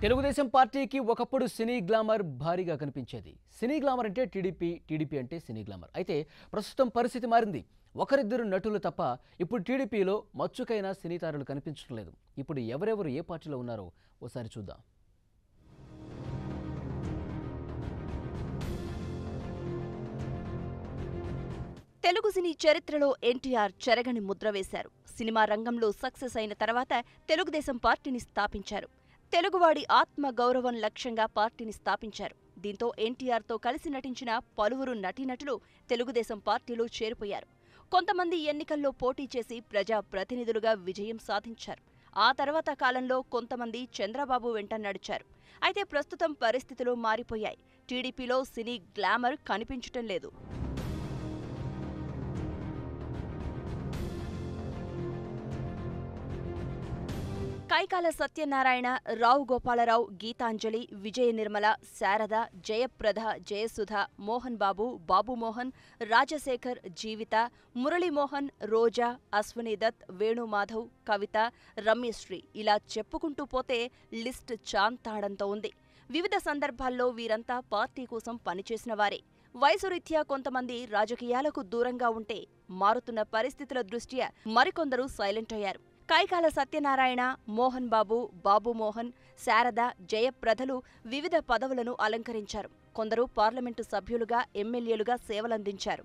తెలుగుదేశం పార్టీకి ఒకప్పుడు సినీ గ్లామర్ భారీగా కనిపించేది. సినీ గ్లామర్ అంటే టీడీపీ అంటే సినీ గ్లామర్. అయితే ప్రస్తుతం పరిస్థితి మారింది. ఒకరిద్దరు నటులు తప్ప ఇప్పుడు టీడీపీలో మచ్చుకైన సినీ తారలు కనిపించడం లేదు. ఇప్పుడు ఎవరెవరు ఏ పార్టీలో ఉన్నారో ఓసారి చూద్దాం. తెలుగు సినీ చరిత్రలో ఎన్టీఆర్ చెరగని ముద్ర వేశారు. సినిమా రంగంలో సక్సెస్ అయిన తర్వాత తెలుగుదేశం పార్టీని స్థాపించారు. తెలుగువాడి ఆత్మ గౌరవం లక్ష్యంగా పార్టీని స్థాపించారు. దీంతో ఎన్టీఆర్తో కలిసి నటించిన పలువురు నటీనటులు తెలుగుదేశం పార్టీలో చేరిపోయారు. కొంతమంది ఎన్నికల్లో పోటీ చేసి ప్రజా ప్రతినిధులుగా విజయం సాధించారు. ఆ తర్వాత కాలంలో కొంతమంది చంద్రబాబు వెంట నడిచారు. అయితే ప్రస్తుతం పరిస్థితులు మారిపోయాయి. టీడీపీలో సినీ గ్లామర్ కనిపించటం లేదు. కైకాల సత్యనారాయణ, రావు గోపాలరావు, గీతాంజలి, విజయ నిర్మల, శారద, జయప్రద, జయసుధ, మోహన్ బాబు, బాబుమోహన్, రాజశేఖర్, జీవిత, మురళీమోహన్, రోజా, అశ్వనీదత్, వేణుమాధవ్, కవిత, రమ్యశ్రీ ఇలా చెప్పుకుంటూ పోతే లిస్ట్ చాంతాడంతో ఉంది. వివిధ సందర్భాల్లో వీరంతా పార్టీ కోసం పనిచేసిన వారే. వయసురీత్యా కొంతమంది రాజకీయాలకు దూరంగా ఉంటే మారుతున్న పరిస్థితుల దృష్ట్యా మరికొందరు సైలెంట్ అయ్యారు. కైకాల సత్యనారాయణ, మోహన్ బాబు, బాబుమోహన్, శారద, జయప్రదలు వివిధ పదవులను అలంకరించారు. కొందరు పార్లమెంటు సభ్యులుగా, ఎమ్మెల్యేలుగా సేవలందించారు.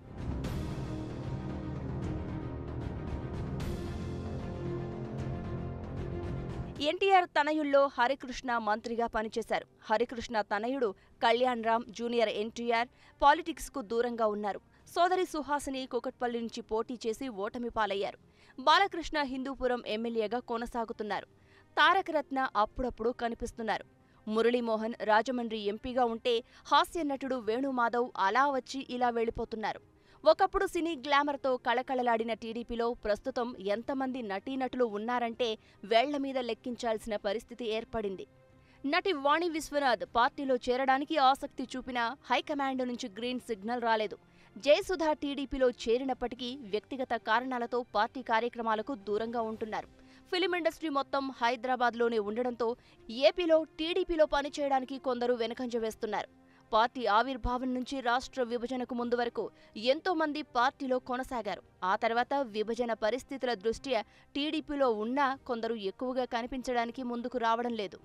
ఎన్టీఆర్ తనయుల్లో హరికృష్ణ మంత్రిగా పనిచేశారు. హరికృష్ణ తనయుడు కళ్యాణ్ రామ్ జూనియర్ ఎన్టీఆర్ పాలిటిక్స్కు దూరంగా ఉన్నారు. సోదరి సుహాసిని కూకట్పల్లి నుంచి పోటీ చేసి ఓటమి పాలయ్యారు. బాలకృష్ణ హిందూపురం ఎమ్మెల్యేగా కొనసాగుతున్నారు. తారకరత్న అప్పుడప్పుడు కనిపిస్తున్నారు. మురళీమోహన్ రాజమండ్రి ఎంపీగా ఉంటే హాస్య నటుడు వేణుమాధవ్ అలా వచ్చి ఇలా వెళ్లిపోతున్నారు. ఒకప్పుడు సినీ గ్లామర్తో కళకళలాడిన టీడీపీలో ప్రస్తుతం ఎంతమంది నటీనటులు ఉన్నారంటే వేళ్లమీద లెక్కించాల్సిన పరిస్థితి ఏర్పడింది. నటి వాణి విశ్వనాథ్ పార్టీలో చేరడానికి ఆసక్తి చూపినా హైకమాండ్ నుంచి గ్రీన్ సిగ్నల్ రాలేదు. జయసుధ టీడీపీలో చేరినప్పటికీ వ్యక్తిగత కారణాలతో పార్టీ కార్యక్రమాలకు దూరంగా ఉంటున్నారు. ఫిలిం ఇండస్ట్రీ మొత్తం హైదరాబాద్లోనే ఉండడంతో ఏపీలో టీడీపీలో పనిచేయడానికి కొందరు వెనకంజ వేస్తున్నారు. పార్టీ ఆవిర్భావం నుంచి రాష్ట్ర విభజనకు ముందు వరకు ఎంతో మంది పార్టీలో కొనసాగారు. ఆ తర్వాత విభజన పరిస్థితుల దృష్ట్యా టీడీపీలో ఉన్నా కొందరు ఎక్కువగా కనిపించడానికి ముందుకు రావడం లేదు.